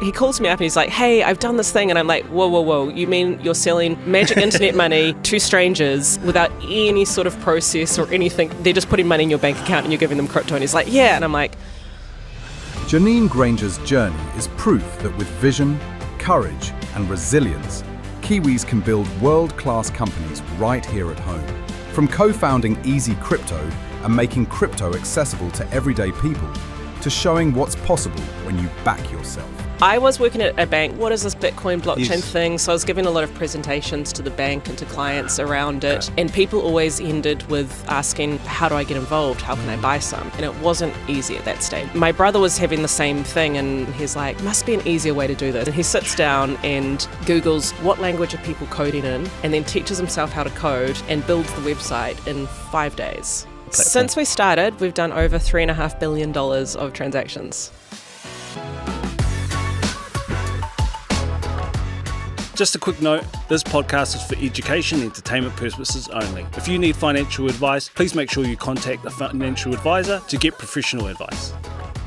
he calls me up and he's like, hey, I've done this thing. And I'm like, whoa. You mean you're selling magic internet money to strangers without any sort of process or anything? They're just putting money in your bank account and you're giving them crypto. And he's like, yeah. And I'm like... Janine Grainger's journey is proof that with vision, courage and resilience, Kiwis can build world-class companies right here at home. From co-founding Easy Crypto and making crypto accessible to everyday people, to showing what's possible when you back yourself. I was working at a bank. What is this Bitcoin blockchain Yes. thing? So I was giving a lot of presentations to the bank and to clients around it. And people always ended with asking, how do I get involved? How can I buy some? And it wasn't easy at that stage. My brother was having the same thing and he's like, must be an easier way to do this. And he sits down and Googles what language are people coding in and then teaches himself how to code and builds the website in 5 days. Since we started, we've done over $3.5 billion of transactions. Just a quick note, this podcast is for education and entertainment purposes only. If you need financial advice, please make sure you contact a financial advisor to get professional advice.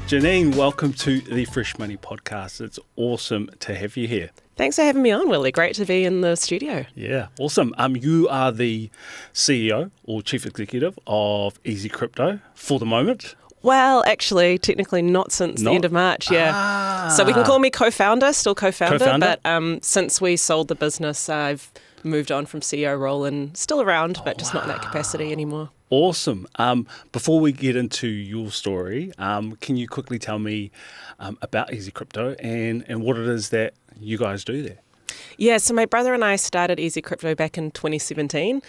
Janine, welcome to the Fresh Moni podcast. It's awesome to have you here. Thanks for having me on, Willie. Great to be in the studio. Yeah, awesome. You are the CEO or Chief Executive of Easy Crypto for the moment. Well, actually, technically not since the end of March, yeah. So we can call me co-founder, still co-founder. But since we sold the business, I've moved on from CEO role and still around, but just not in that capacity anymore. Awesome. Before we get into your story, can you quickly tell me about Easy Crypto and what it is that you guys do there? Yeah, so my brother and I started Easy Crypto back in 2017,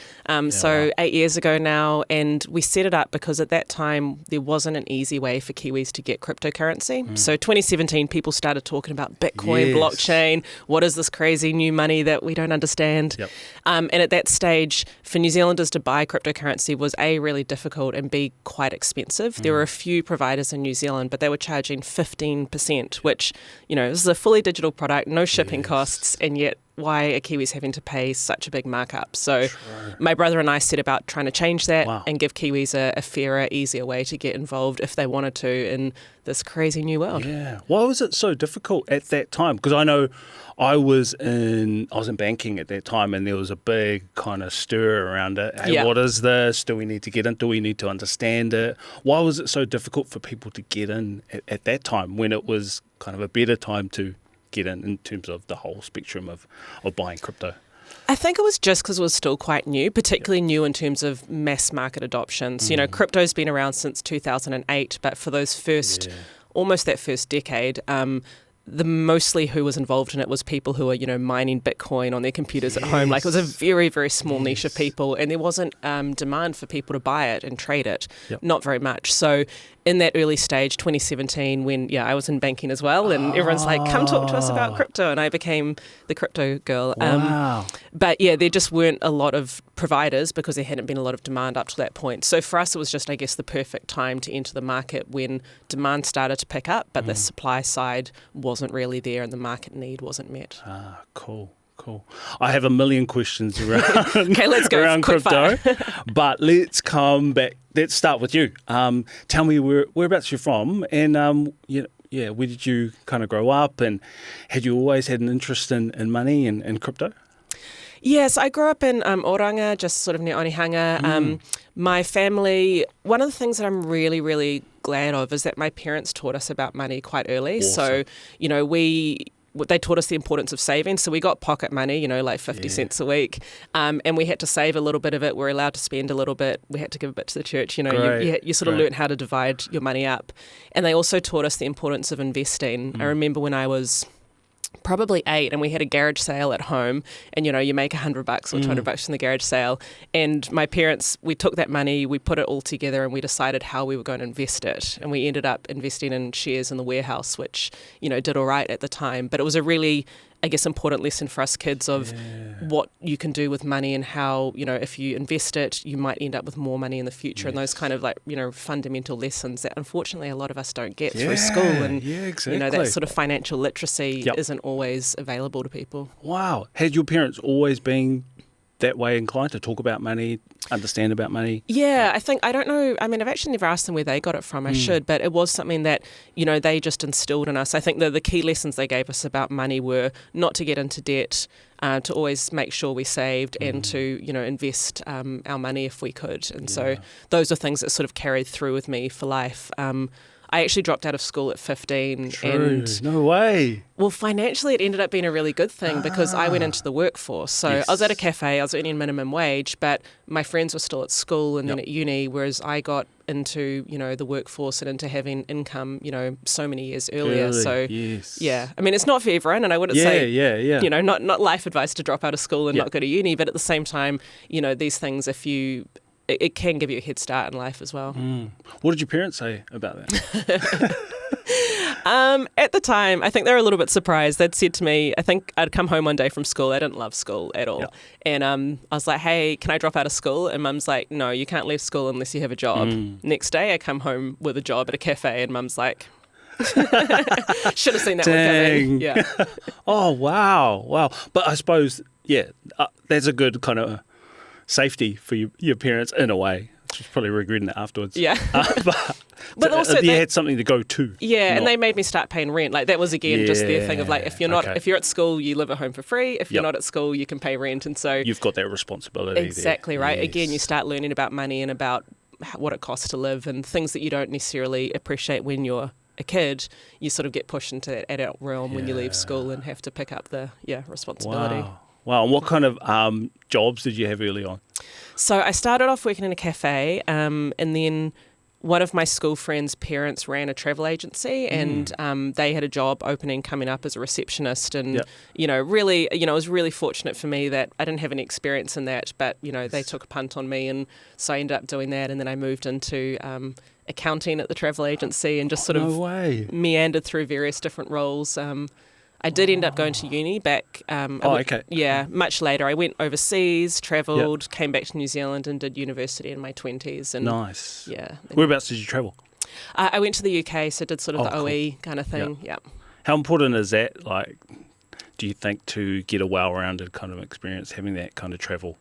so 8 years ago now, and we set it up because at that time there wasn't an easy way for Kiwis to get cryptocurrency. So 2017, people started talking about Bitcoin, blockchain, what is this crazy new money that we don't understand? Yep. And at that stage, for New Zealanders to buy cryptocurrency was A, really difficult and B, quite expensive. There were a few providers in New Zealand, but they were charging 15%, which, you know, this is a fully digital product, no shipping costs, and yet why are Kiwis having to pay such a big markup? So my brother and I set about trying to change that and give Kiwis a fairer, easier way to get involved if they wanted to in this crazy new world. Yeah. Why was it so difficult at that time? Because I know I was in banking at that time and there was a big kind of stir around it. Hey, what is this? Do we need to get in? Do we need to understand it? Why was it so difficult for people to get in at that time when it was kind of a better time to get in terms of the whole spectrum of buying crypto? I think it was just because it was still quite new, particularly new in terms of mass market adoption. So, you know, crypto's been around since 2008, but for those almost that first decade, the mostly who was involved in it was people who were, you know, mining Bitcoin on their computers at home. Like it was a very, very small niche of people, and there wasn't demand for people to buy it and trade it. Not very much. So in that early stage, 2017, when I was in banking as well, and everyone's like, come talk to us about crypto, and I became the crypto girl. But yeah, there just weren't a lot of providers because there hadn't been a lot of demand up to that point. So for us, it was just, I guess, the perfect time to enter the market when demand started to pick up, but the supply side wasn't really there and the market need wasn't met. Cool. I have a million questions around, okay, let's go. around crypto, but let's come back. Let's start with you. Tell me whereabouts you're from and where did you kind of grow up, and had you always had an interest in money and crypto? Yes, I grew up in Oranga, just sort of near Onehunga. My family, one of the things that I'm really, really glad of is that my parents taught us about money quite early. Awesome. So, you know, they taught us the importance of saving. So we got pocket money, you know, like 50 cents a week. And we had to save a little bit of it. We're allowed to spend a little bit. We had to give a bit to the church. You know, you sort of learn how to divide your money up. And they also taught us the importance of investing. I remember when I was probably 8 and we had a garage sale at home, and you know, you make $100 or $200 from the garage sale, and my parents, we took that money, we put it all together and we decided how we were going to invest it, and we ended up investing in shares in the warehouse, which, you know, did all right at the time, but it was a really, I guess, important lesson for us kids of what you can do with money and how, you know, if you invest it, you might end up with more money in the future, and those kind of like, you know, fundamental lessons that unfortunately a lot of us don't get through school, and you know, that sort of financial literacy isn't always available to people. Wow. Had your parents always been that way inclined to talk about money, understand about money? Yeah, I don't know. I mean, I've actually never asked them where they got it from. I should, but it was something that, they just instilled in us. I think the key lessons they gave us about money were not to get into debt, to always make sure we saved and to, invest our money if we could. And so those are things that sort of carried through with me for life. I actually dropped out of school at 15. True. And no way. Well, financially, it ended up being a really good thing because I went into the workforce. So I was at a cafe, I was earning minimum wage, but my friends were still at school and then at uni, whereas I got into, the workforce and into having income, so many years earlier. Yeah. I mean, it's not for everyone, and I wouldn't say, not life advice to drop out of school and not go to uni, but at the same time, these things, it can give you a head start in life as well. What did your parents say about that? At the time, I think they were a little bit surprised. They'd said to me, I think I'd come home one day from school. I didn't love school at all. Yep. And I was like, hey, can I drop out of school? And Mum's like, no, you can't leave school unless you have a job. Next day, I come home with a job at a cafe and Mum's like, should have seen that one coming. Yeah. Oh, wow. But I suppose, that's a good kind of safety for your parents in a way. She's probably regretting it afterwards. Yeah. But also they had something to go to. Yeah, and they made me start paying rent. Like that was again just their thing of like if you're at school, you live at home for free. If you're not at school, you can pay rent. And so you've got that responsibility. Exactly there. Right. Yes. Again, you start learning about money and about what it costs to live and things that you don't necessarily appreciate when you're a kid. You sort of get pushed into that adult realm when you leave school and have to pick up the responsibility. Wow. And what kind of jobs did you have early on? So I started off working in a cafe, and then one of my school friends' parents ran a travel agency, and they had a job opening coming up as a receptionist. And really, it was really fortunate for me that I didn't have any experience in that, but they took a punt on me, and so I ended up doing that. And then I moved into accounting at the travel agency, and just sort of meandered through various different roles. I did end up going to uni back. Much later. I went overseas, travelled, came back to New Zealand, and did university in my 20s. And nice. Yeah. Whereabouts did you travel? I went to the UK, so did sort of the OE kind of thing. Yeah. How important is that? Like, do you think to get a well-rounded kind of experience having that kind of travel?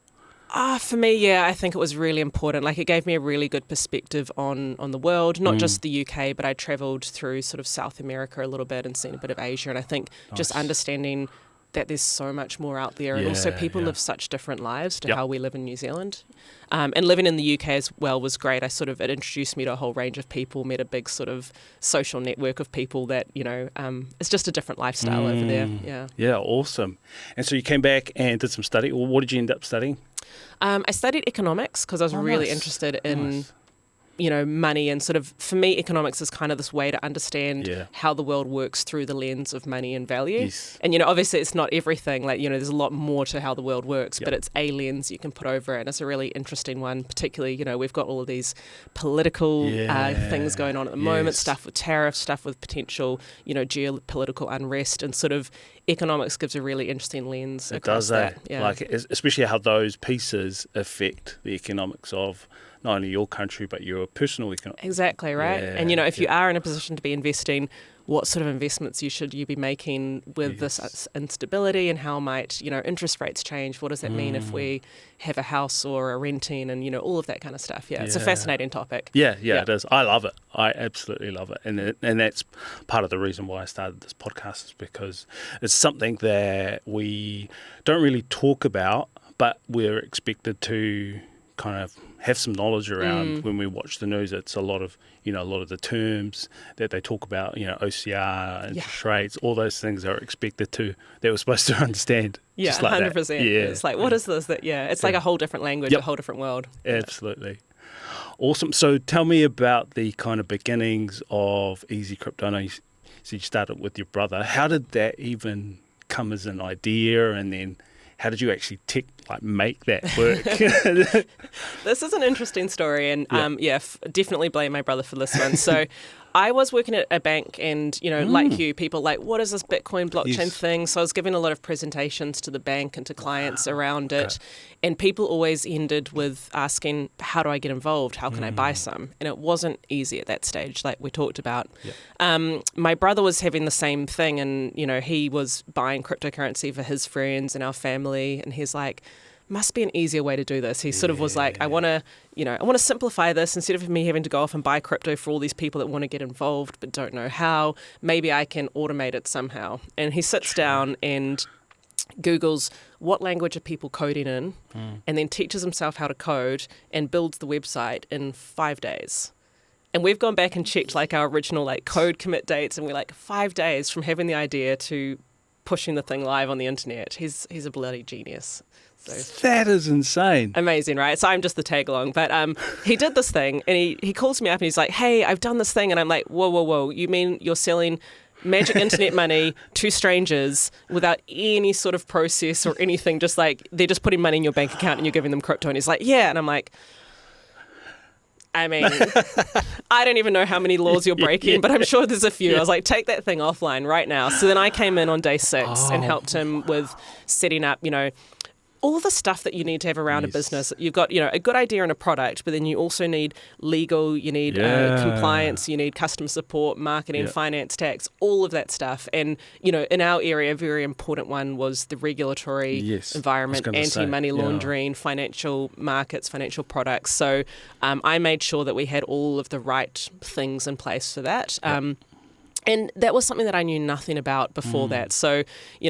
For me, I think it was really important. Like, it gave me a really good perspective on the world, not just the UK, but I travelled through sort of South America a little bit and seen a bit of Asia. And I think just understanding that there's so much more out there. And also people live such different lives to how we live in New Zealand. And living in the UK as well was great. It introduced me to a whole range of people, met a big sort of social network of people that, it's just a different lifestyle over there. Yeah. Yeah, awesome. And so you came back and did some study. Well, what did you end up studying? I studied economics because I was really interested in, money, and sort of, for me, economics is kind of this way to understand how the world works through the lens of money and value. Yes. And, obviously it's not everything, like, there's a lot more to how the world works, but it's a lens you can put over it. And it's a really interesting one, particularly, we've got all of these political things going on at the moment, stuff with tariffs, stuff with potential, geopolitical unrest, and sort of economics gives a really interesting lens across that. Yeah. Like, especially how those pieces affect the economics of not only your country, but your personal economics. Exactly, right? And, if you are in a position to be investing, what sort of investments should you be making with this instability, and how might, interest rates change? What does that mean if we have a house or a renting, and, all of that kind of stuff? Yeah, it's a fascinating topic. Yeah, it is. I love it. I absolutely love it. And that's part of the reason why I started this podcast, is because it's something that we don't really talk about, but we're expected to kind of have some knowledge around when we watch the news. It's a lot of the terms that they talk about, OCR, interest rates, all those things are expected that we're supposed to understand. Yeah, just like 100%. That. Yeah. It's like, what is this? It's like a whole different language, a whole different world. Absolutely. Awesome. So tell me about the kind of beginnings of Easy Crypto. I know you said you started with your brother. How did that even come as an idea, and then how did you actually make that work? This is an interesting story, and definitely blame my brother for this one. So I was working at a bank, and, like you, people like, what is this Bitcoin blockchain thing? So I was giving a lot of presentations to the bank and to clients around it. And people always ended with asking, how do I get involved? How can I buy some? And it wasn't easy at that stage, like we talked about. My brother was having the same thing, and, he was buying cryptocurrency for his friends and our family. And he's like, must be an easier way to do this. He sort of was like, I want to simplify this instead of me having to go off and buy crypto for all these people that want to get involved but don't know how. Maybe I can automate it somehow. And he sits down and Googles what language are people coding in, and then teaches himself how to code and builds the website in 5 days. And we've gone back and checked like our original like code commit dates, and we're like 5 days from having the idea to pushing the thing live on the internet. He's a bloody genius. So that is insane. Amazing, right? So I'm just the tag along. But he did this thing, and he calls me up and he's like, hey, I've done this thing. And I'm like, whoa. You mean you're selling magic internet money to strangers without any sort of process or anything? Just like they're just putting money in your bank account and you're giving them crypto. And he's like, yeah. And I'm like, I mean, I don't even know how many laws you're breaking, but I'm sure there's a few. I was like, take that thing offline right now. So then I came in on day 6 and helped him with setting up, all the stuff that you need to have around a business. You've got, a good idea and a product, but then you also need legal, you need compliance, you need customer support, marketing, finance, tax, all of that stuff. And, in our area, a very important one was the regulatory environment, anti-money laundering, financial markets, financial products. So I made sure that we had all of the right things in place for that. And that was something that I knew nothing about before that. So,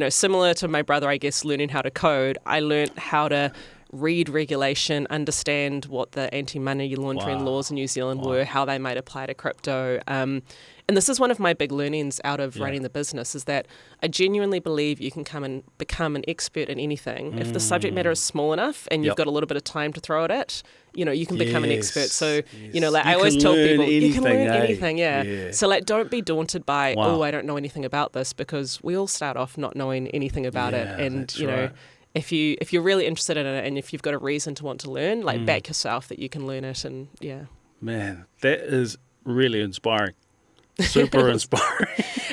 similar to my brother, I guess, learning how to code, I learned how to read regulation, understand what the anti-money laundering laws in New Zealand were, how they might apply to crypto. And this is one of my big learnings out of running the business, is that I genuinely believe you can come and become an expert in anything. If the subject matter is small enough and you've got a little bit of time to throw at it, you can become an expert. So, I always tell people, you can learn anything, So, don't be daunted by, I don't know anything about this, because we all start off not knowing anything about it. And, if you're really interested in it and if you've got a reason to want to learn, back yourself that you can learn it. And, Man, that is really inspiring. Super inspiring.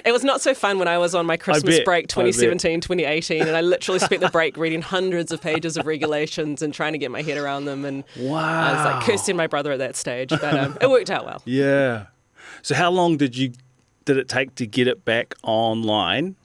It was not so fun when I was on my Christmas break 2017, 2018, and I literally spent the break reading hundreds of pages of regulations and trying to get my head around them. And I was like cursing my brother at that stage, but it worked out well. Yeah. So how long did it take to get it back online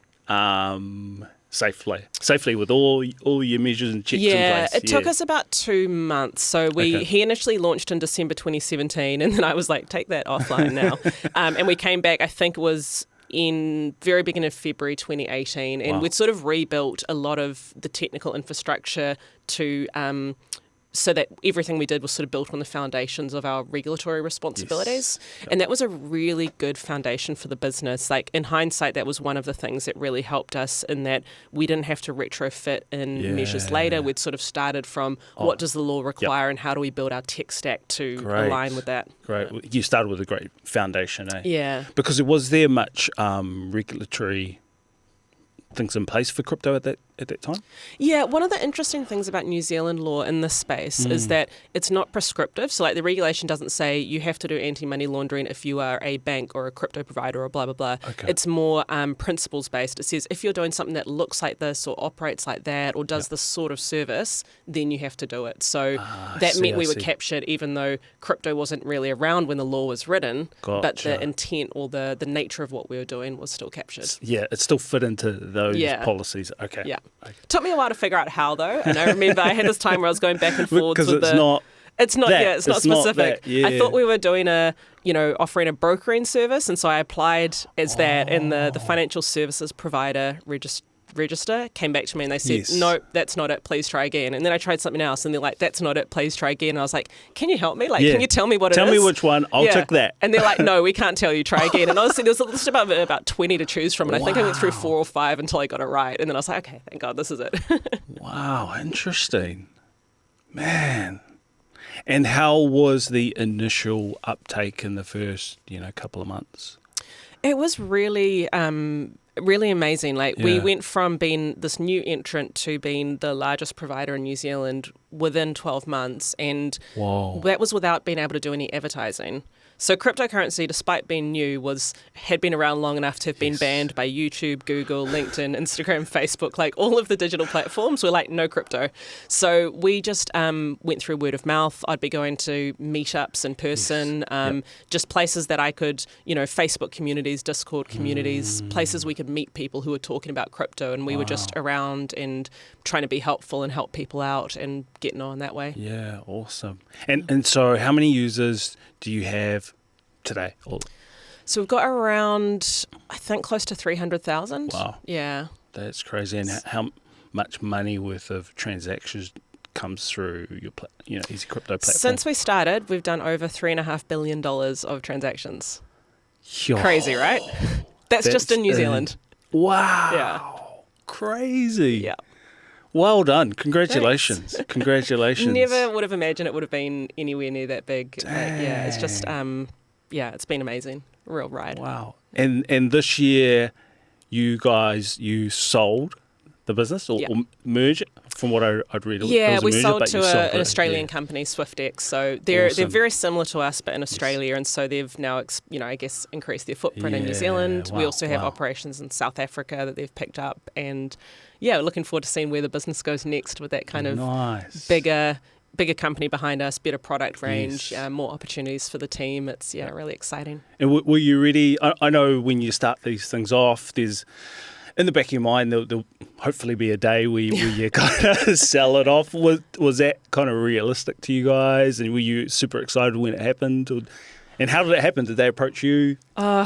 safely with all your measures and checks in place? Yeah, it took us about 2 months. So he initially launched in December 2017, and then I was like, take that offline now. And we came back, I think it was in very beginning of February 2018, and we'd sort of rebuilt a lot of the technical infrastructure to so that everything we did was sort of built on the foundations of our regulatory responsibilities. Yes. And that was a really good foundation for the business. Like, in hindsight, that was one of the things that really helped us, in that we didn't have to retrofit in measures later. We'd sort of started from what does the law require and how do we build our tech stack to align with that. Great. You started with a great foundation, eh? Yeah. Because was there much regulatory things in place for crypto at that time? Yeah, one of the interesting things about New Zealand law in this space is that it's not prescriptive. So like, the regulation doesn't say you have to do anti-money laundering if you are a bank or a crypto provider or blah, blah, blah. Okay. It's more principles based. It says if you're doing something that looks like this or operates like that or does this sort of service, then you have to do it. So that meant we were captured even though crypto wasn't really around when the law was written, but the intent or the nature of what we were doing was still captured. Yeah, it still fit into those policies. Okay. Yeah. Okay. Took me a while to figure out how, though. And I remember I had this time where I was going back and forwards with it's not specific. I thought we were doing offering a brokering service, and so I applied as that, and the financial services provider register came back to me and they said, no, that's not it, please try again. And then I tried something else and they're like, that's not it, please try again. And I was like, can you help me? Can you tell me what it is? Tell me which one, I'll tick that. And they're like, no, we can't tell you, try again. And honestly, there's a list of about 20 to choose from, and I think I went through 4 or 5 until I got it right. And then I was like, okay, thank God, this is it. Wow, interesting. Man. And how was the initial uptake in the first, couple of months? It was really really amazing. We went from being this new entrant to being the largest provider in New Zealand within 12 months. And that was without being able to do any advertising. So cryptocurrency, despite being new, had been around long enough to have been banned by YouTube, Google, LinkedIn, Instagram, Facebook, like all of the digital platforms were like, no crypto. So we just went through word of mouth. I'd be going to meetups in person, just places that I could, Facebook communities, Discord communities, places we could meet people who were talking about crypto, and we were just around and trying to be helpful and help people out and getting on that way. Yeah, awesome. And so how many users do you have today? So we've got around, I think, close to 300,000. Wow. Yeah. That's crazy. And how much money worth of transactions comes through your Easy Crypto platform? Since we started, we've done over $3.5 billion of transactions. Yo, crazy, right? That's just in New Zealand. Wow. Yeah. Crazy. Yeah. Well done. Congratulations. Thanks. Congratulations. Never would have imagined it would have been anywhere near that big. Yeah, it's just, it's been amazing. Real ride. Wow. And this year, you sold the business or merged it, from what I'd read. Yeah, we sold to an Australian company, SwiftX. So they're very similar to us, but in Australia, and so they've now, I guess, increased their footprint in New Zealand. We also have operations in South Africa that they've picked up, and we're looking forward to seeing where the business goes next with that kind of bigger company behind us, better product range, more opportunities for the team. It's really exciting. And were you ready? I know when you start these things off, there's in the back of your mind there'll hopefully be a day where you kind of sell it off. Was that kind of realistic to you guys? And were you super excited when it happened? And how did it happen? Did they approach you? I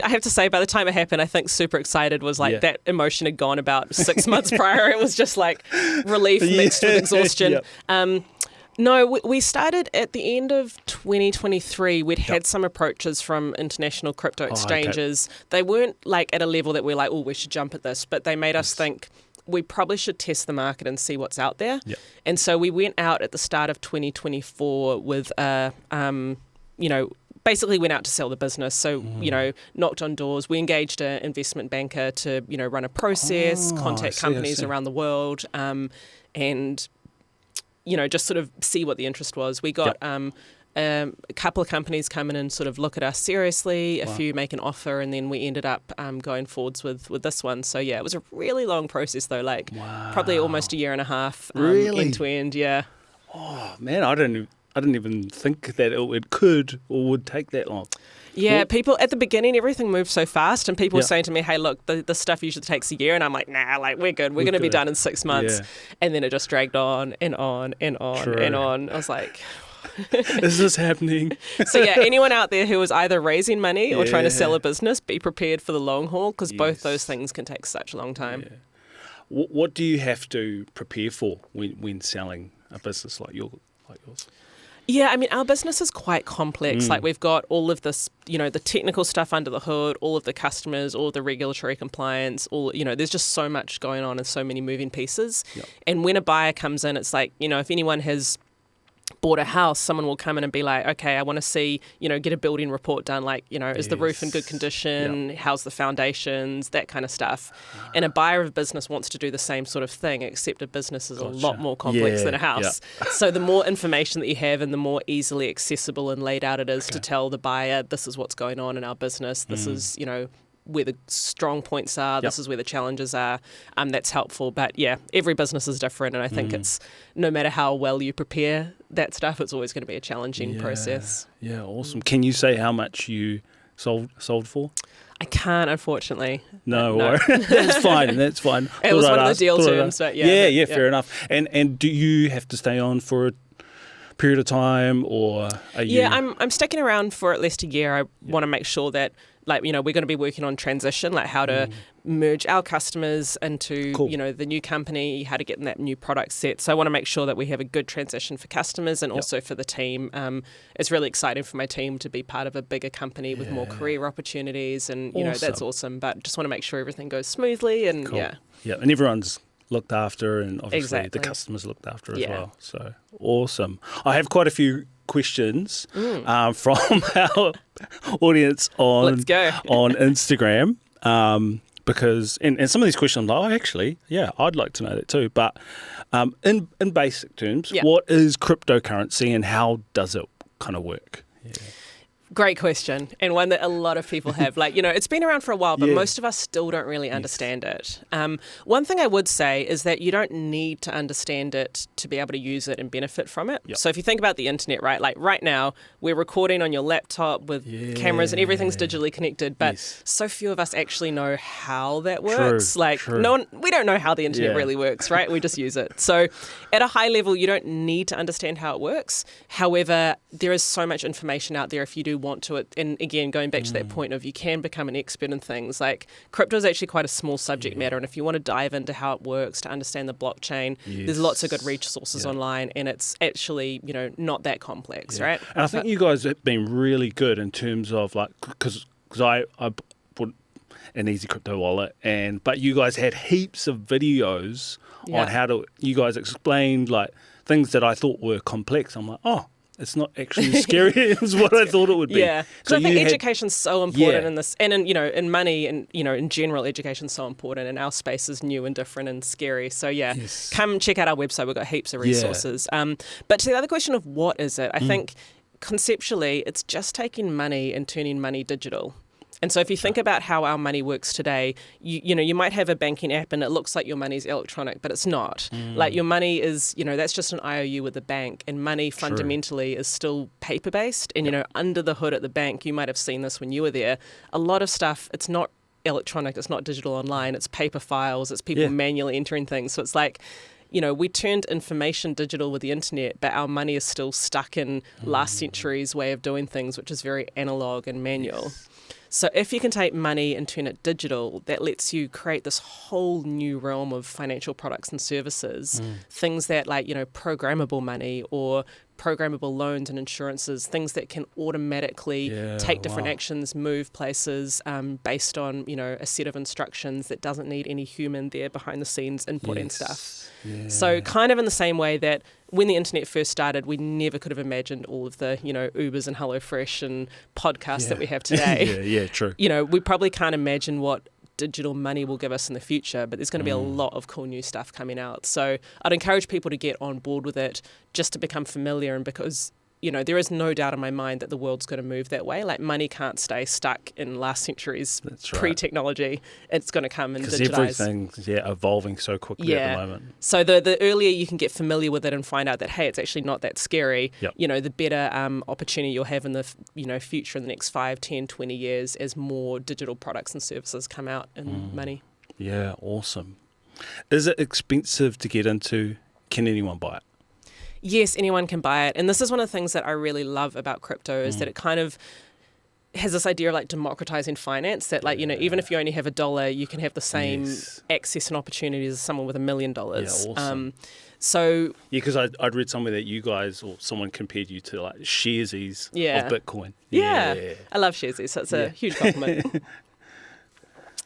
have to say, by the time it happened, I think super excited was like that emotion had gone about 6 months prior. It was just like relief mixed with exhaustion. No, we started at the end of 2023. We'd had some approaches from international crypto exchanges. They weren't like at a level that we're like, we should jump at this, but they made us think we probably should test the market and see what's out there. And so we went out at the start of 2024 with basically went out to sell the business. So, knocked on doors. We engaged an investment banker to, run a process, contact companies around the world, and just sort of see what the interest was. We got a couple of companies come in and sort of look at us seriously, a few make an offer, and then we ended up going forwards with this one. So, it was a really long process, though, probably almost a year and a half end to end, Oh, man, I didn't even think that it could or would take that long. Yeah, people at the beginning, everything moved so fast, and people were saying to me, hey, look, the stuff usually takes a year. And I'm like, nah, we're good. We're going to be done in 6 months. And then it just dragged on and on and on and on. I was like, is this happening? So, anyone out there who is either raising money or trying to sell a business, be prepared for the long haul, because both those things can take such a long time. Yeah. What do you have to prepare for when selling a business like yours? Yeah, I mean, our business is quite complex. Like, we've got all of this, the technical stuff under the hood, all of the customers, all of the regulatory compliance, there's just so much going on and so many moving pieces. And when a buyer comes in, it's like, if anyone has bought a house, someone will come in and be like, okay, I want to see, get a building report done, like, is the roof in good condition? How's the foundations? That kind of stuff. And a buyer of a business wants to do the same sort of thing, except a business is a lot more complex than a house. So the more information that you have and the more easily accessible and laid out it is to tell the buyer, this is what's going on in our business. This is, where the strong points are, this is where the challenges are, that's helpful. But every business is different, and I think it's no matter how well you prepare that stuff, it's always going to be a challenging process. Yeah, awesome. Can you say how much you sold for? I can't, unfortunately. No. That's fine. It was one of the deal terms, but fair enough. And do you have to stay on for a period of time, or are you? Yeah, I'm sticking around for at least a year. I want to make sure that, we're going to be working on transition, like how to merge our customers into, the new company, how to get in that new product set. So I want to make sure that we have a good transition for customers and also for the team. It's really exciting for my team to be part of a bigger company with more career opportunities, and, that's awesome. But just want to make sure everything goes smoothly, and and everyone's looked after, and obviously the customers looked after as well. So awesome. I have quite a few questions from our audience on Instagram, because and some of these questions I'm like, actually, I'd like to know that too. But in basic terms, what is cryptocurrency and how does it kind of work? Great question, and one that a lot of people have. Like, it's been around for a while, but most of us still don't really understand it. One thing I would say is that you don't need to understand it to be able to use it and benefit from it. Yep. So if you think about the internet, right? Like right now, we're recording on your laptop with cameras and everything's digitally connected, but so few of us actually know how that works. We don't know how the internet really works, right? We just use it. So at a high level, you don't need to understand how it works. However, there is so much information out there if you do want to it. And again, going back to that point of you can become an expert in things. Like crypto is actually quite a small subject matter, and if you want to dive into how it works, to understand the blockchain, there's lots of good resources online, and it's actually not that complex, right? And I think you guys have been really good in terms of like, because I put an easy crypto wallet, but you guys had heaps of videos on how to. You guys explained like things that I thought were complex. I'm like, oh, it's not actually as scary as what I thought it would be. Yeah, because I think education's so important in this, and in money, and in general, education's so important. And our space is new and different and scary. So come check out our website. We've got heaps of resources. But to the other question of what is it, I think conceptually, it's just taking money and turning money digital. And so if you think about how our money works today, you might have a banking app and it looks like your money's electronic, but it's not. Like your money is, that's just an IOU with the bank, and money fundamentally is still paper-based. And, under the hood at the bank, you might have seen this when you were there, a lot of stuff, it's not electronic, it's not digital online, it's paper files, it's people manually entering things. So it's like, we turned information digital with the internet, but our money is still stuck in last century's way of doing things, which is very analog and manual. So if you can take money and turn it digital, that lets you create this whole new realm of financial products and services, things that like, programmable money or programmable loans and insurances, things that can automatically take different actions, move places based on, a set of instructions that doesn't need any human there behind the scenes inputting stuff. Yeah. So kind of in the same way that when the internet first started, we never could have imagined all of the, Ubers and HelloFresh and podcasts that we have today. True. We probably can't imagine what digital money will give us in the future, but there's going to be a lot of cool new stuff coming out. So I'd encourage people to get on board with it just to become familiar, and because there is no doubt in my mind that the world's going to move that way. Like money can't stay stuck in last century's pre-technology. It's going to come and digitize. Because everything's evolving so quickly at the moment. So the earlier you can get familiar with it and find out that, hey, it's actually not that scary, the better opportunity you'll have in the future in the next 5, 10, 20 years as more digital products and services come out in money. Yeah, awesome. Is it expensive to get into? Can anyone buy it? Yes, anyone can buy it. And this is one of the things that I really love about crypto is that it kind of has this idea of like democratizing finance, that like, even if you only have $1, you can have the same access and opportunities as someone with $1 million. Yeah, awesome. Because I'd read somewhere that you guys or someone compared you to like sharesies of Bitcoin. Yeah. I love sharesies, so it's a huge compliment.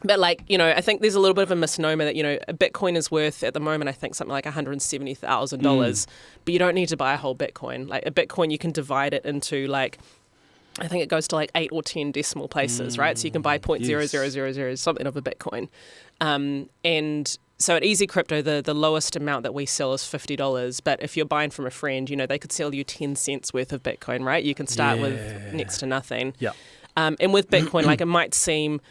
But like, I think there's a little bit of a misnomer that, a Bitcoin is worth at the moment, I think something like $170,000, but you don't need to buy a whole Bitcoin. Like a Bitcoin, you can divide it into like, I think it goes to like 8 or 10 decimal places, right? So you can buy 0.0000 something of a Bitcoin. And so at Easy Crypto, the lowest amount that we sell is $50. But if you're buying from a friend, they could sell you 10 cents worth of Bitcoin, right? You can start with next to nothing. Yeah. And with Bitcoin, like it might seem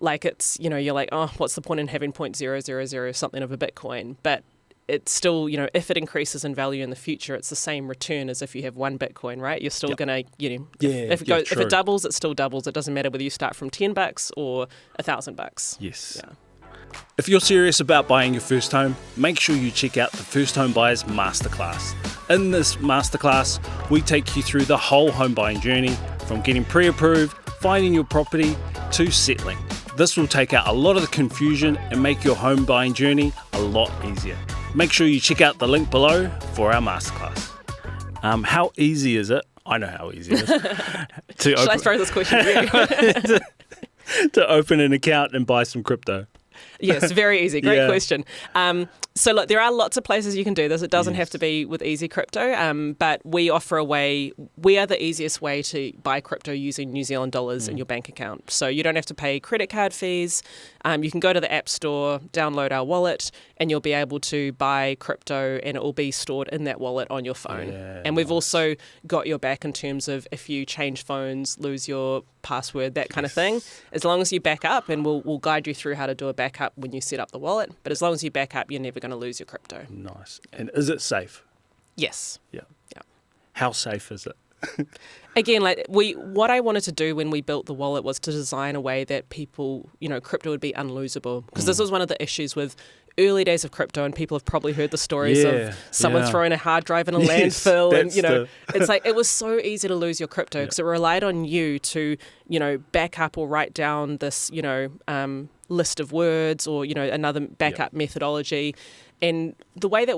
like it's, you're like, oh, what's the point in having 0.000 something of a Bitcoin? But it's still, if it increases in value in the future, it's the same return as if you have one Bitcoin, right? You're still going to, if it doubles, it still doubles. It doesn't matter whether you start from $10 or $1,000. Yes. Yeah. If you're serious about buying your first home, make sure you check out the First Home Buyers Masterclass. In this masterclass, we take you through the whole home buying journey, from getting pre-approved, finding your property, to settling. This will take out a lot of the confusion and make your home buying journey a lot easier. Make sure you check out the link below for our masterclass. How easy is it? I know how easy it is. I throw this question to you? to open an account and buy some crypto? Yes, very easy. Great question. So look, there are lots of places you can do this. It doesn't have to be with Easy Crypto, but we offer a way. We are the easiest way to buy crypto using New Zealand dollars in your bank account. So you don't have to pay credit card fees. You can go to the App Store, download our wallet, and you'll be able to buy crypto, and it will be stored in that wallet on your phone. And we've also got your back in terms of if you change phones, lose your password, that kind of thing. As long as you back up, and we'll guide you through how to do a backup when you set up the wallet. But as long as you back up, you're never going to lose your crypto. Nice. And is it safe? Yes. Yeah. How safe is it? Again, what I wanted to do when we built the wallet was to design a way that people, crypto would be unlosable. Because this was one of the issues with early days of crypto, and people have probably heard the stories of someone throwing a hard drive in a landfill, and it's like it was so easy to lose your crypto because it relied on you to back up or write down this list of words or another backup methodology. And the way that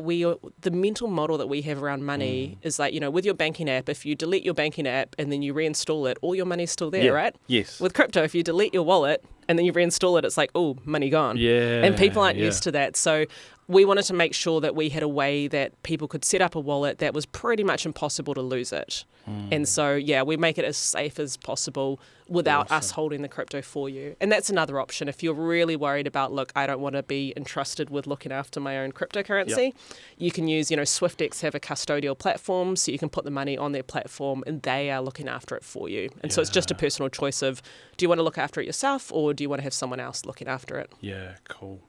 the mental model that we have around money is like, with your banking app, if you delete your banking app and then you reinstall it, all your money's still there, right? Yes. With crypto, if you delete your wallet and then you reinstall it, it's like, oh, money gone. Yeah. And people aren't used to that. So we wanted to make sure that we had a way that people could set up a wallet that was pretty much impossible to lose it. And so, we make it as safe as possible without us holding the crypto for you. And that's another option. If you're really worried about, look, I don't want to be entrusted with looking after my own cryptocurrency, you can use, SwiftX have a custodial platform, so you can put the money on their platform and they are looking after it for you. And so it's just a personal choice of, do you want to look after it yourself or do you want to have someone else looking after it? Yeah, cool.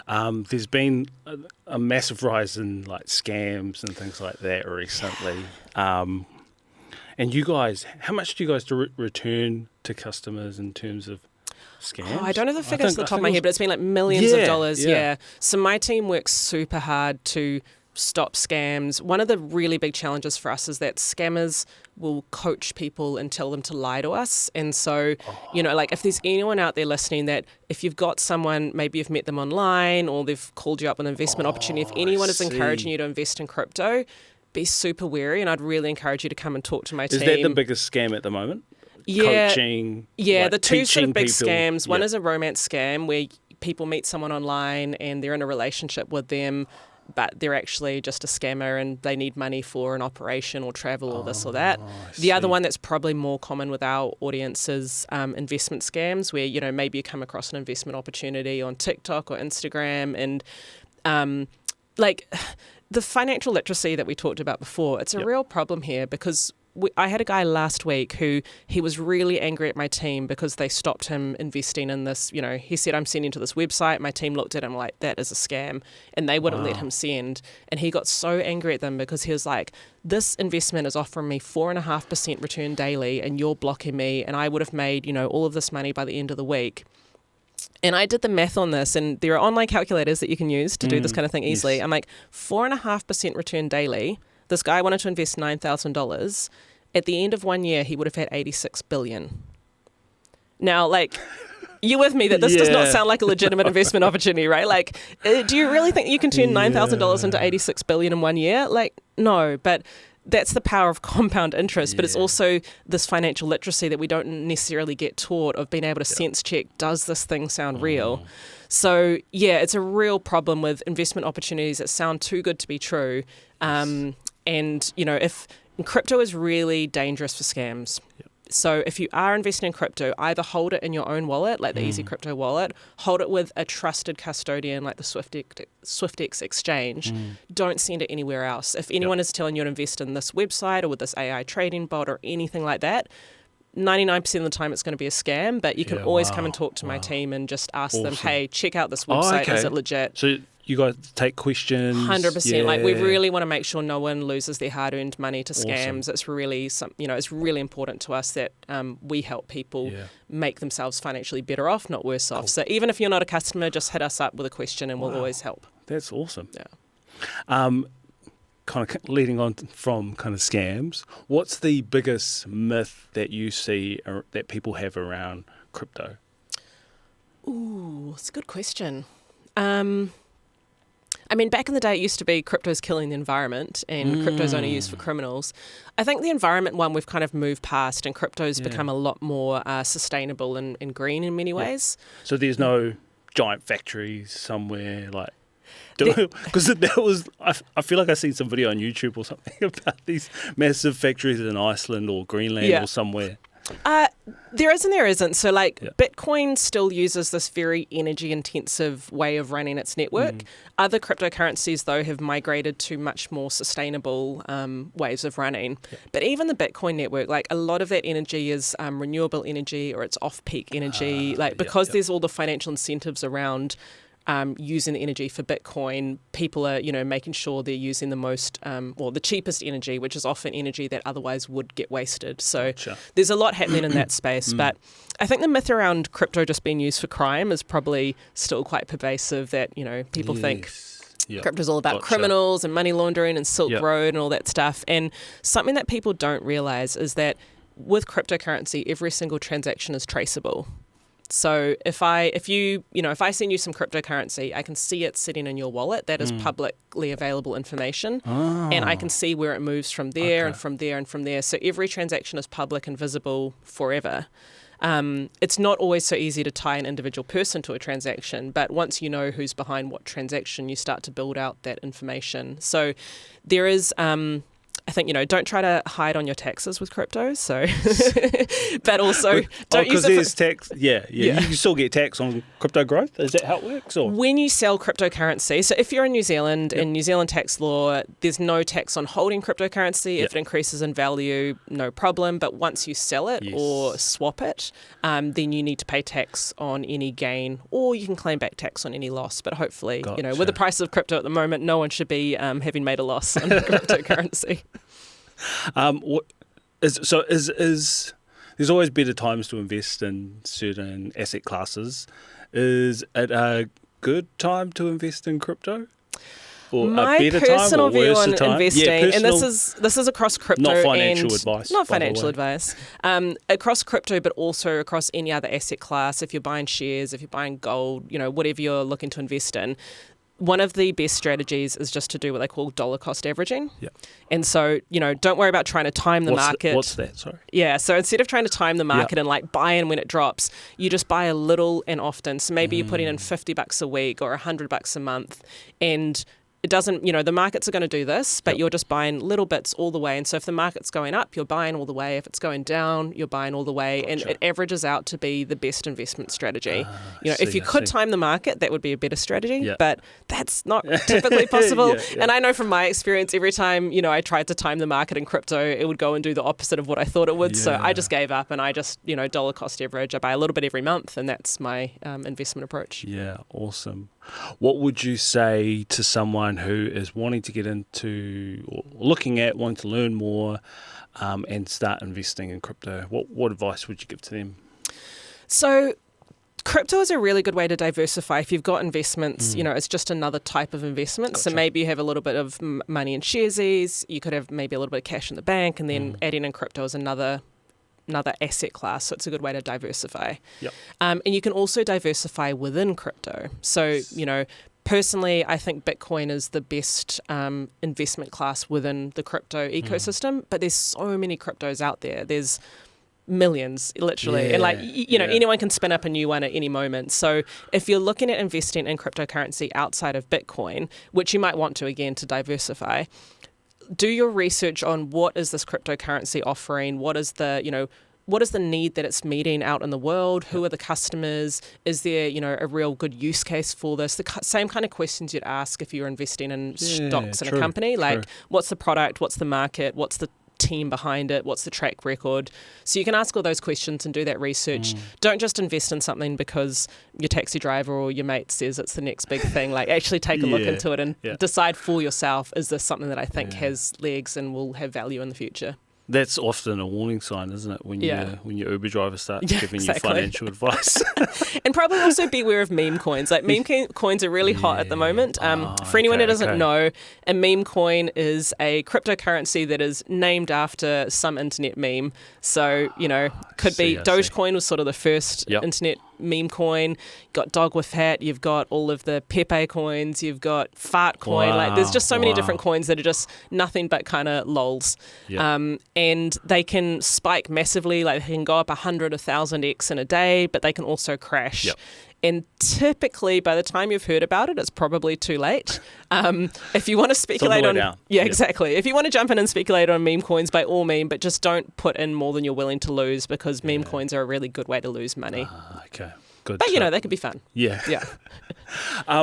There's been a massive rise in scams and things like that recently. And you guys, how much do you guys return to customers in terms of scams? Oh, I don't have the figures at the top of my head, but it's been millions of dollars. Yeah. So my team works super hard to stop scams. One of the really big challenges for us is that scammers will coach people and tell them to lie to us. And so, if there's anyone out there listening that if you've got someone, maybe you've met them online or they've called you up with an investment opportunity, if anyone is encouraging you to invest in crypto, be super wary. And I'd really encourage you to come and talk to my team. Is that the biggest scam at the moment? Yeah. Coaching? The two sort of big people. scams. One is a romance scam where people meet someone online and they're in a relationship with them, but they're actually just a scammer and they need money for an operation or travel or this or that. The other one that's probably more common with our audience is investment scams where, maybe you come across an investment opportunity on TikTok or Instagram and the financial literacy that we talked about before, it's a real problem here because I had a guy last week who he was really angry at my team because they stopped him investing in this. He said, I'm sending to this website. My team looked at him like, that is a scam. And they wouldn't let him send. And he got so angry at them because he was like, this investment is offering me 4.5% return daily and you're blocking me. And I would have made, all of this money by the end of the week. And I did the math on this, and there are online calculators that you can use to do this kind of thing easily. I'm like, 4.5% return daily. This guy wanted to invest $9,000. At the end of 1 year, he would have had $86 billion. Now, you with me that this does not sound like a legitimate investment opportunity, right? Do you really think you can turn $9,000 into $86 billion in 1 year? No, but that's the power of compound interest, but it's also this financial literacy that we don't necessarily get taught of being able to sense check, does this thing sound real? So, it's a real problem with investment opportunities that sound too good to be true. And, if crypto is really dangerous for scams. So if you are investing in crypto, either hold it in your own wallet, like the Easy Crypto wallet, hold it with a trusted custodian like the SwiftX exchange. Don't send it anywhere else. If anyone is telling you to invest in this website or with this AI trading bot or anything like that, 99% of the time it's going to be a scam, but you can always come and talk to my team and just ask them, hey, check out this website, is it legit? So you guys take questions? 100%. We really want to make sure no one loses their hard-earned money to scams. It's really, it's really important to us that we help people make themselves financially better off, not worse off. So even if you're not a customer, just hit us up with a question and we'll always help. That's awesome. Yeah. Kind of leading on from kind of scams, what's the biggest myth that you see that people have around crypto? Ooh, it's a good question. Back in the day, it used to be crypto's killing the environment and crypto's only used for criminals. I think the environment one we've kind of moved past and crypto's become a lot more sustainable and green in many ways. So there's no giant factories somewhere, like. Because that was, I feel like I seen some video on YouTube or something about these massive factories in Iceland or Greenland or somewhere. There is and there isn't. So Bitcoin still uses this very energy intensive way of running its network. Other cryptocurrencies though have migrated to much more sustainable ways of running. But even the Bitcoin network, like a lot of that energy is renewable energy or it's off-peak energy, because there's all the financial incentives around using the energy for Bitcoin, people are, making sure they're using the most, the cheapest energy, which is often energy that otherwise would get wasted. So there's a lot happening in that space. But I think the myth around crypto just being used for crime is probably still quite pervasive, that, people think crypto's all about criminals and money laundering and Silk Road and all that stuff. And something that people don't realize is that with cryptocurrency, every single transaction is traceable. So if I send you some cryptocurrency, I can see it sitting in your wallet. That is publicly available information, and I can see where it moves from there and from there and from there. So every transaction is public and visible forever. It's not always so easy to tie an individual person to a transaction, but once you know who's behind what transaction, you start to build out that information. So there is. I think, don't try to hide on your taxes with crypto. So, but also don't use it there's tax. You can still get tax on crypto growth. Is that how it works? Or when you sell cryptocurrency, so if you're in New Zealand, in New Zealand tax law, there's no tax on holding cryptocurrency. If it increases in value, no problem. But once you sell it or swap it, then you need to pay tax on any gain, or you can claim back tax on any loss. But hopefully, with the price of crypto at the moment, no one should be having made a loss on cryptocurrency. There's always better times to invest in certain asset classes. Is it a good time to invest in crypto? Or my a better personal time or view worse on time? investing, and personal, this is across crypto, not financial and advice, not financial advice, across crypto, but also across any other asset class. If you're buying shares, if you're buying gold, whatever you're looking to invest in. One of the best strategies is just to do what they call dollar cost averaging. And so, don't worry about trying to time the market. What's that? Sorry. Yeah. So instead of trying to time the market and buy in when it drops, you just buy a little and often. So maybe you're putting in $50 a week or $100 a month, and it doesn't, the markets are going to do this, but you're just buying little bits all the way. And so if the market's going up, you're buying all the way. If it's going down, you're buying all the way. And it averages out to be the best investment strategy. If you could time the market, that would be a better strategy, but that's not typically possible. And I know from my experience, every time, I tried to time the market in crypto, it would go and do the opposite of what I thought it would. So I just gave up and I just, dollar cost average. I buy a little bit every month, and that's my investment approach. Yeah, awesome. What would you say to someone who is wanting to get into or wanting to learn more and start investing in crypto? What advice would you give to them? So crypto is a really good way to diversify. If you've got investments, it's just another type of investment. Gotcha. So maybe you have a little bit of money in sharesies, you could have maybe a little bit of cash in the bank, and then adding in crypto is another asset class, so it's a good way to diversify. And you can also diversify within crypto. So, personally, I think Bitcoin is the best investment class within the crypto ecosystem, but there's so many cryptos out there. There's millions, literally. And anyone can spin up a new one at any moment. So if you're looking at investing in cryptocurrency outside of Bitcoin, which you might want to, again, to diversify, do your research on what is this cryptocurrency offering, what is the need that it's meeting out in the world, who are the customers, is there, a real good use case for this, the same kind of questions you'd ask if you're investing in stocks in a company, what's the product, what's the market, what's the team behind it, what's the track record. So you can ask all those questions and do that research. Don't just invest in something because your taxi driver or your mate says it's the next big thing. Actually take a look into it and decide for yourself, is this something that I think has legs and will have value in the think That's often a warning sign, isn't it? When your Uber driver starts giving you financial advice. And probably also beware of meme coins. Meme coins are really hot at the moment. For anyone who doesn't know, a meme coin is a cryptocurrency that is named after some internet meme. So, could be Dogecoin was sort of the first internet meme coin. You've got dog with hat, you've got all of the Pepe coins, you've got fart coin. There's just so many different coins that are just nothing but kind of lols. And they can spike massively, they can go up 100, 1,000x in a day, but they can also crash. And typically, by the time you've heard about it, it's probably too late. If you want to speculate on... down. Yeah, exactly. If you want to jump in and speculate on meme coins, by all means, but just don't put in more than you're willing to lose, because meme coins are a really good way to lose money. Okay, good. But, they can be fun. Yeah. Yeah.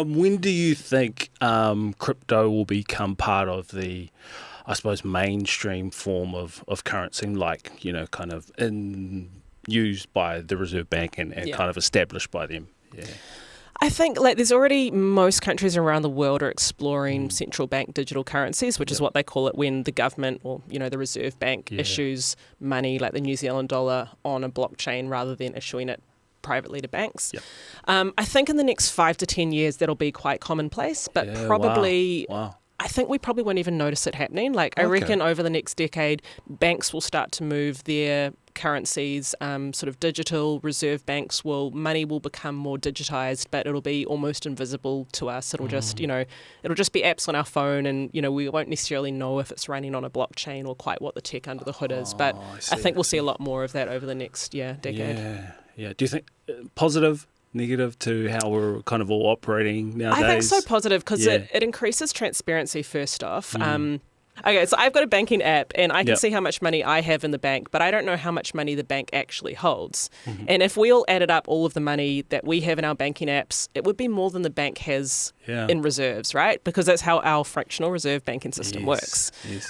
When do you think crypto will become part of the, I suppose, mainstream form of currency, like, kind of used by the Reserve Bank and kind of established by them? Yeah. I think there's already, most countries around the world are exploring central bank digital currencies, which is what they call it when the government or, the Reserve Bank issues money like the New Zealand dollar on a blockchain rather than issuing it privately to banks. Yep. I think in the next 5 to 10 years that'll be quite commonplace, but probably... Wow. I think we probably won't even notice it happening. I reckon over the next decade, banks will start to move their currencies, sort of digital. Reserve banks money will become more digitized, but it'll be almost invisible to us. It'll just, it'll just be apps on our phone, and, we won't necessarily know if it's running on a blockchain or quite what the tech under the hood is. But I think we'll see a lot more of that over the next decade. Yeah. Do you think positive, negative to how we're kind of all operating nowadays? I think so positive, because it increases transparency first off. Okay, so I've got a banking app and I can see how much money I have in the bank, but I don't know how much money the bank actually holds. And if we all added up all of the money that we have in our banking apps, it would be more than the bank has in reserves, right? Because that's how our fractional reserve banking system works. Yes.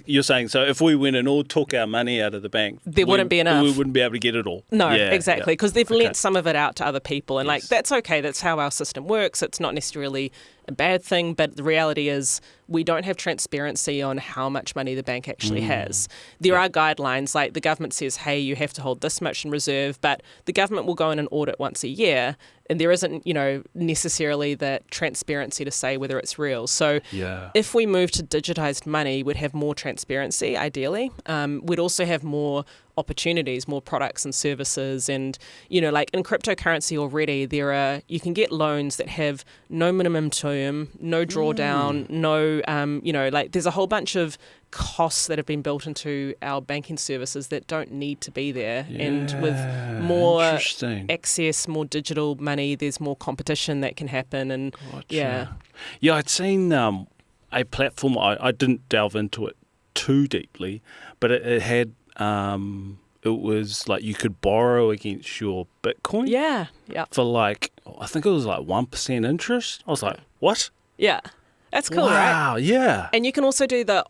You're saying, so if we went and all took our money out of the bank, there wouldn't be enough. We wouldn't be able to get it all. No, exactly, because they've lent some of it out to other people. And that's okay. That's how our system works. It's not necessarily a bad thing, but the reality is we don't have transparency on how much money the bank actually has. There are guidelines, like the government says, hey, you have to hold this much in reserve, but the government will go in and audit once a year, and there isn't, necessarily the transparency to say whether it's real. So if we move to digitized money, we'd have more transparency, ideally. We'd also have more opportunities, more products and services. And, like in cryptocurrency already, you can get loans that have no minimum term, no drawdown, no, there's a whole bunch of costs that have been built into our banking services that don't need to be there. And with more access, more digital money, there's more competition that can happen. And I'd seen a platform, I didn't delve into it too deeply, but it had it was like you could borrow against your Bitcoin for I think it was 1% interest. I was like, what? Yeah. That's cool, right? Wow, yeah. And you can also do the,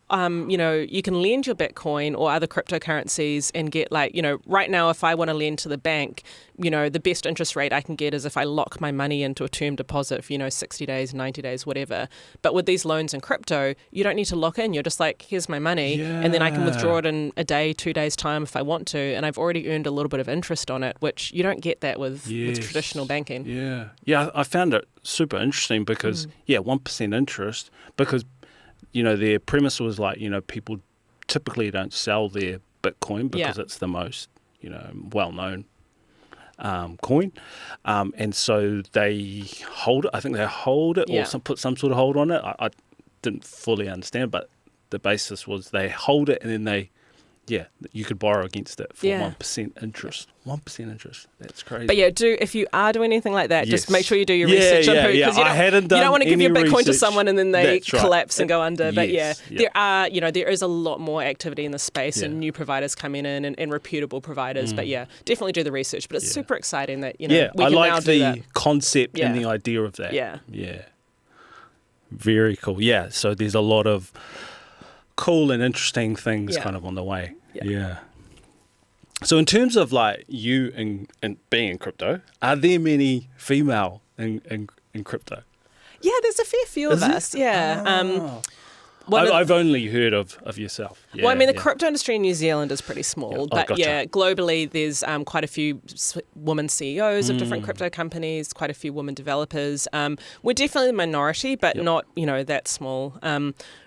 you can lend your Bitcoin or other cryptocurrencies and get right now, if I want to lend to the bank, the best interest rate I can get is if I lock my money into a term deposit for, 60 days, 90 days, whatever. But with these loans in crypto, you don't need to lock in. You're just like, here's my money. And then I can withdraw it in a day, 2 days time if I want to. And I've already earned a little bit of interest on it, which you don't get that with traditional banking. Yeah. Yeah, I found it super interesting because, 1% interest, because, their premise was people typically don't sell their Bitcoin because it's the most, well-known coin. And so they hold it. I think they hold it or put some sort of hold on it. I didn't fully understand, but the basis was they hold it and then you could borrow against it for 1% interest. 1% interest. That's crazy. But if you are doing anything like that, just make sure you do your research on who, because you don't want to give your Bitcoin to someone and then they collapse and go under. But there is a lot more activity in the space and new providers coming in and reputable providers. But definitely do the research. But it's super exciting that we can I like now do that. the concept and the idea of that. Yeah. Very cool. Yeah. So there's a lot of cool and interesting things kind of on the way. Yeah. So in terms of you and being in crypto, are there many female in crypto? Yeah, there's a fair few of us. Yeah. I've only heard of yourself. Yeah, well, I mean, the crypto industry in New Zealand is pretty small, but globally there's quite a few women CEOs of different crypto companies, quite a few women developers. We're definitely the minority, but not, that small.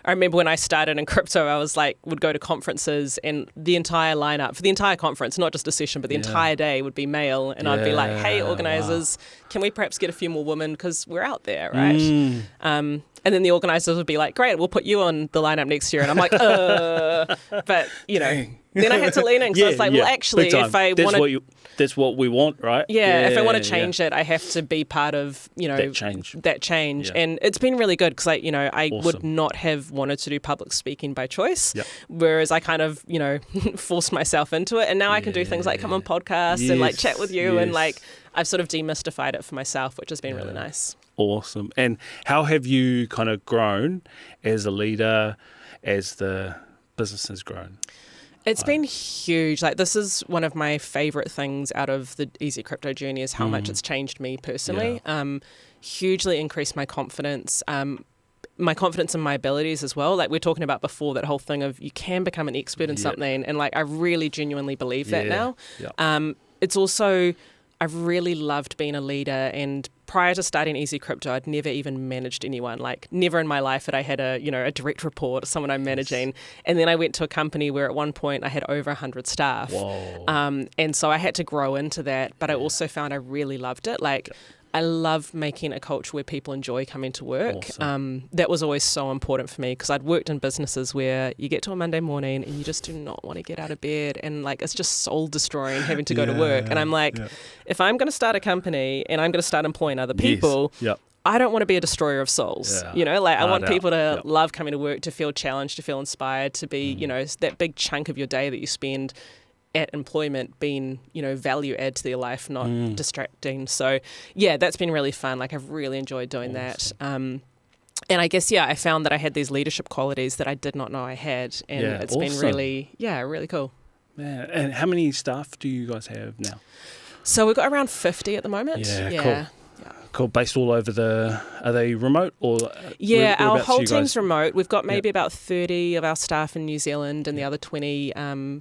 I remember when I started in crypto, I was would go to conferences and the entire lineup for the entire conference, not just a session, but the entire day would be male. And I'd be like, hey, organizers, can we perhaps get a few more women? Because we're out there, right? And then the organisers would be like, great, we'll put you on the lineup next year. And I'm like, but, you know, Dang. then I had to lean in because I was like, well, actually, Big time. if I want to... That's what we want, right? Yeah, if I want to change it, I have to be part of, you know, that change. Yeah. And it's been really good because I Awesome. would not have wanted to do public speaking by choice, Yep. whereas I kind of, you know, forced myself into it. And now I can do things like come on podcasts and like chat with you and like I've sort of demystified it for myself, which has been really nice. Awesome. And how have you kind of grown as a leader, as the business has grown? It's been huge. Like, this is one of my favorite things out of the Easy Crypto journey is how much it's changed me personally. Hugely increased my confidence. My confidence in my abilities as well. Like we're talking about before, that whole thing of you can become an expert in something. And like, I really genuinely believe that now. It's also, I've really loved being a leader, and prior to starting Easy Crypto, I'd never even managed anyone. Like never in my life had I had a direct report or someone I'm managing. And then I went to a company where at one point I had over 100 staff. And so I had to grow into that. But I also found I really loved it. Like I love making a culture where people enjoy coming to work. Awesome. That was always so important for me because I'd worked in businesses where you get to a Monday morning and you just do not want to get out of bed, and like it's just soul destroying having to go to work. And I'm like, if I'm going to start a company and I'm going to start employing other people, I don't want to be a destroyer of souls. You know, like I want people to love coming to work, to feel challenged, to feel inspired, to be, you know, that big chunk of your day that you spend at employment being, you know, value add to their life, not distracting. So yeah, that's been really fun. Like I've really enjoyed doing that. And I guess, I found that I had these leadership qualities that I did not know I had. And it's been really, really cool. Man, and how many staff do you guys have now? So we've got around 50 at the moment. Cool. Cool. Based all over are they remote or? Our whole team's remote. We've got maybe about 30 of our staff in New Zealand and the other 20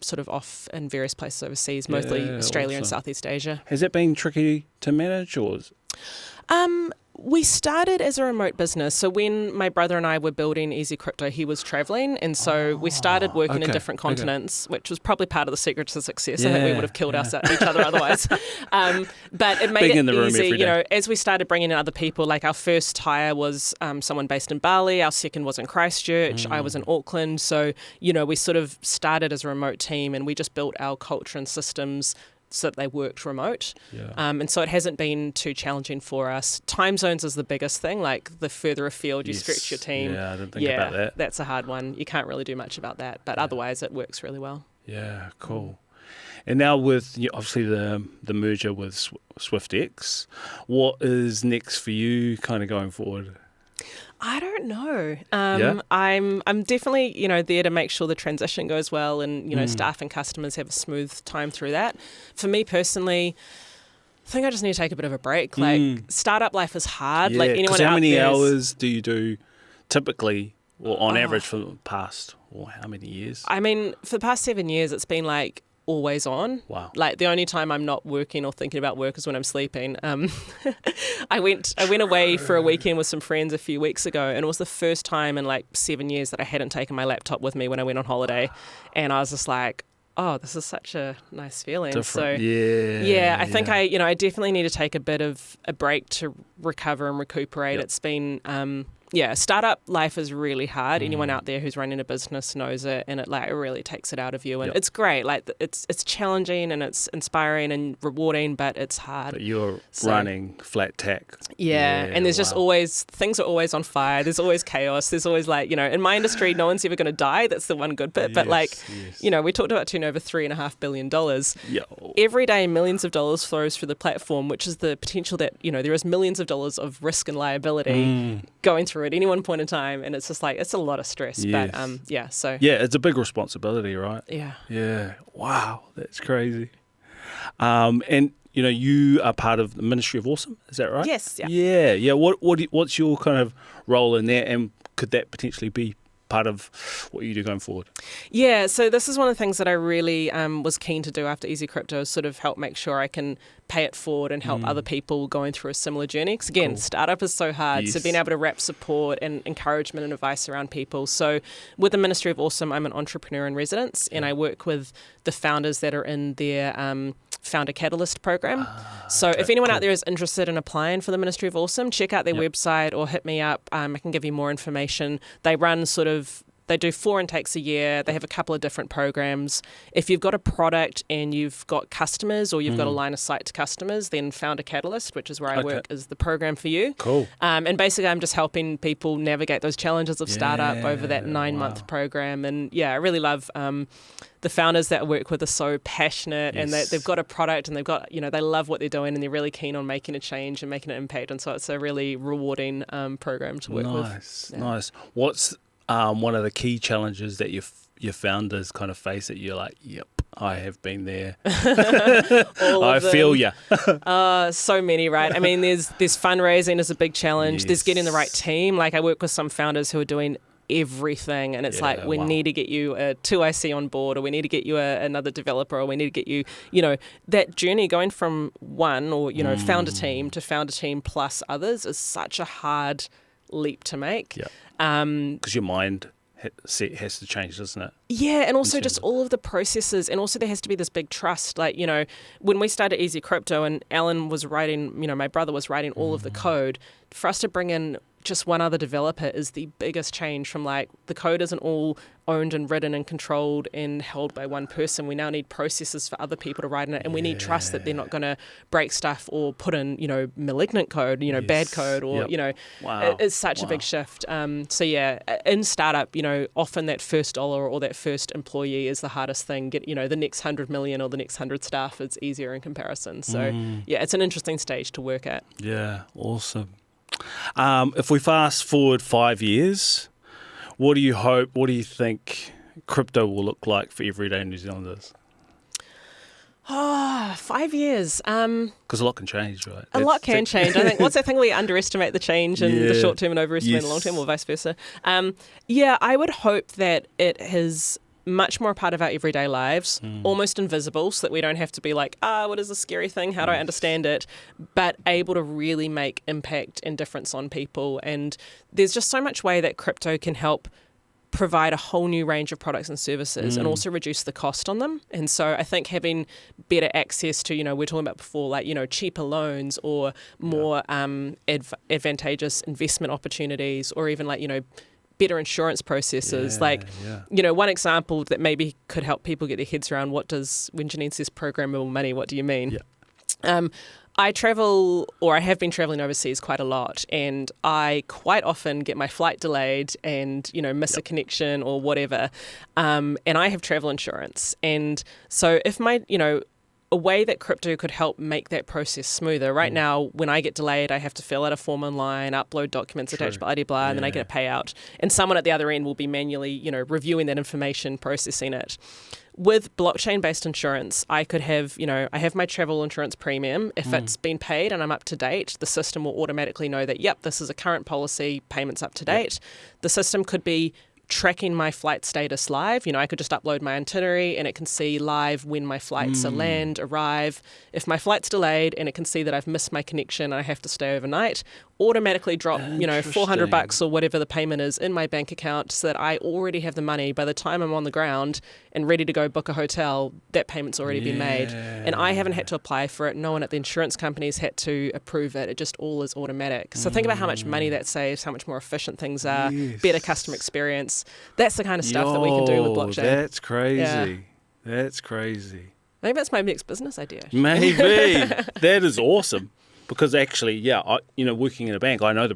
sort of off in various places overseas, mostly Australia and Southeast Asia. Has it been tricky to manage or? We started as a remote business. So when my brother and I were building Easy Crypto, he was traveling. And so we started working in different continents, which was probably part of the secret to success. I think we would have killed each other otherwise. But it made it easy. You know, as we started bringing in other people, like our first hire was someone based in Bali. Our second was in Christchurch. I was in Auckland. So, you know, we sort of started as a remote team and we just built our culture and systems so that they worked remote. And so it hasn't been too challenging for us. Time zones is the biggest thing. Like the further afield you stretch your team. Yeah, I didn't think about that. That's a hard one. You can't really do much about that. But otherwise it works really well. Yeah, cool. And now with obviously the merger with SwiftX, what is next for you kind of going forward? I don't know. I'm definitely, you know, there to make sure the transition goes well and, you know, staff and customers have a smooth time through that. For me personally, I think I just need to take a bit of a break. Like startup life is hard. Like anyone out how many there hours do you do typically or on average for the past, or how many years? I mean, for the past 7 years, it's been like always on. Wow. Like the only time I'm not working or thinking about work is when I'm sleeping. I went away for a weekend with some friends a few weeks ago, and it was the first time in like 7 years that I hadn't taken my laptop with me when I went on holiday. And I was just like, oh, this is such a nice feeling. Different. So I think I definitely need to take a bit of a break to recover and recuperate. It's been startup life is really hard. Anyone out there who's running a business knows it, and it really takes it out of you. And it's great. Like it's challenging and it's inspiring and rewarding, but it's hard. But you're running flat tack. And there's just always, things are always on fire. There's always chaos. There's always like, you know, in my industry, no one's ever going to die. That's the one good bit. But you know, we talked about turning over $3.5 billion. Every day, millions of dollars flows through the platform, which is the potential that, you know, there is millions of dollars of risk and liability going through at any one point in time, and it's just like it's a lot of stress. But it's a big responsibility, right? Wow, that's crazy. And you know, you are part of the Ministry of Awesome, is that right? Yes. What's your kind of role in there, and could that potentially be part of what you do going forward? So this is one of the things that I really was keen to do after Easy Crypto, is sort of help make sure I can pay it forward and help other people going through a similar journey. Because again, startup is so hard. So being able to wrap support and encouragement and advice around people. So with the Ministry of Awesome, I'm an entrepreneur in residence, and I work with the founders that are in their Founder Catalyst program. So if anyone out there is interested in applying for the Ministry of Awesome, check out their website or hit me up. I can give you more information. They run they do 4 intakes a year. They have a couple of different programs. If you've got a product and you've got customers or you've got a line of sight to customers, then Founder Catalyst, which is where I work, is the program for you. Cool. And basically I'm just helping people navigate those challenges of startup over that 9-month program. And I really love the founders that I work with are so passionate and they've got a product and they've got, they love what they're doing and they're really keen on making a change and making an impact. And so it's a really rewarding program to work with. Nice. What's one of the key challenges that your founders kind of face that you're like, yep, I have been there. I feel ya. So many, right? I mean, there's fundraising is a big challenge. There's getting the right team. Like I work with some founders who are doing everything and it's like we need to get you a 2IC on board, or we need to get you another developer, or we need to get you, that journey going from one or founder team to founder team plus others is such a hard leap to make. Because your mind has to change, doesn't it? Yeah, and also just all of the processes, and also there has to be this big trust. Like, when we started Easy Crypto and Alan was writing, my brother was writing all of the code, for us to bring in just one other developer is the biggest change from like the code isn't all owned and written and controlled and held by one person. We now need processes for other people to write in it, and we need trust that they're not going to break stuff or put in, malignant code, bad code, or, it's such a big shift. So in startup, often that first dollar or that first employee is the hardest thing. Get, the next 100 million or the next 100 staff is easier in comparison. So it's an interesting stage to work at. Yeah, awesome. If we fast forward 5 years, what do you think crypto will look like for everyday New Zealanders? 5 years. Because a lot can change, right? A lot can change. I think what's that thing we underestimate the change in the short term and overestimate the long term, or vice versa? I would hope that it is much more a part of our everyday lives, almost invisible, so that we don't have to be like, what is this scary thing? How do I understand it? But able to really make impact and difference on people. And there's just so much way that crypto can help provide a whole new range of products and services and also reduce the cost on them. And so I think having better access to, we're talking about before, like, cheaper loans or more advantageous investment opportunities, or even like, better insurance processes. One example that maybe could help people get their heads around when Janine says programmable money, what do you mean? I travel, or I have been traveling overseas quite a lot, and I quite often get my flight delayed and, miss a connection or whatever. And I have travel insurance. And so if a way that crypto could help make that process smoother. Right now, when I get delayed, I have to fill out a form online, upload documents, attach blah, blah, blah, and then I get a payout. And someone at the other end will be manually, reviewing that information, processing it. With blockchain-based insurance, I could have, I have my travel insurance premium. If it's been paid and I'm up to date, the system will automatically know that, this is a current policy, payment's up to date. The system could be tracking my flight status live. I could just upload my itinerary and it can see live when my flights arrive. If my flight's delayed and it can see that I've missed my connection and I have to stay overnight, automatically drop, $400 or whatever the payment is in my bank account, so that I already have the money. By the time I'm on the ground and ready to go book a hotel, that payment's already been made. And I haven't had to apply for it. No one at the insurance companies had to approve it. It just all is automatic. So think about how much money that saves, how much more efficient things are, better customer experience. That's the kind of stuff that we can do with blockchain. That's crazy. Yeah. That's crazy. Maybe that's my next business idea. Maybe. That is awesome. Because actually, working in a bank, I know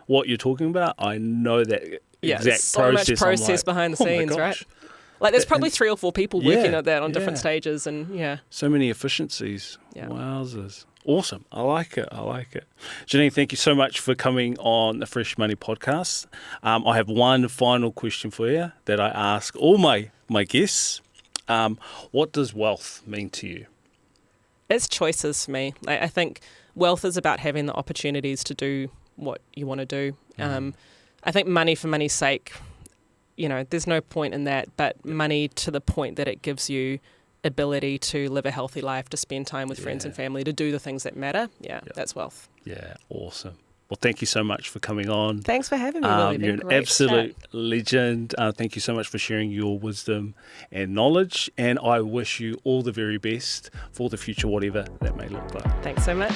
what you're talking about. I know that exact so process. So much process behind the scenes, right? Like there's probably 3 or 4 people working at that on different stages, and so many efficiencies. Yeah. Wowzers. Awesome. I like it. Janine, thank you so much for coming on the Fresh Moni podcast. I have one final question for you that I ask all my guests. What does wealth mean to you? It's choices for me. I think wealth is about having the opportunities to do what you want to do. I think money for money's sake, there's no point in that, but money to the point that it gives you ability to live a healthy life, to spend time with friends and family, to do the things that matter. That's wealth. Yeah, awesome. Well, thank you so much for coming on. Thanks for having me, Willie. You're an absolute legend. Thank you so much for sharing your wisdom and knowledge. And I wish you all the very best for the future, whatever that may look like. Thanks so much.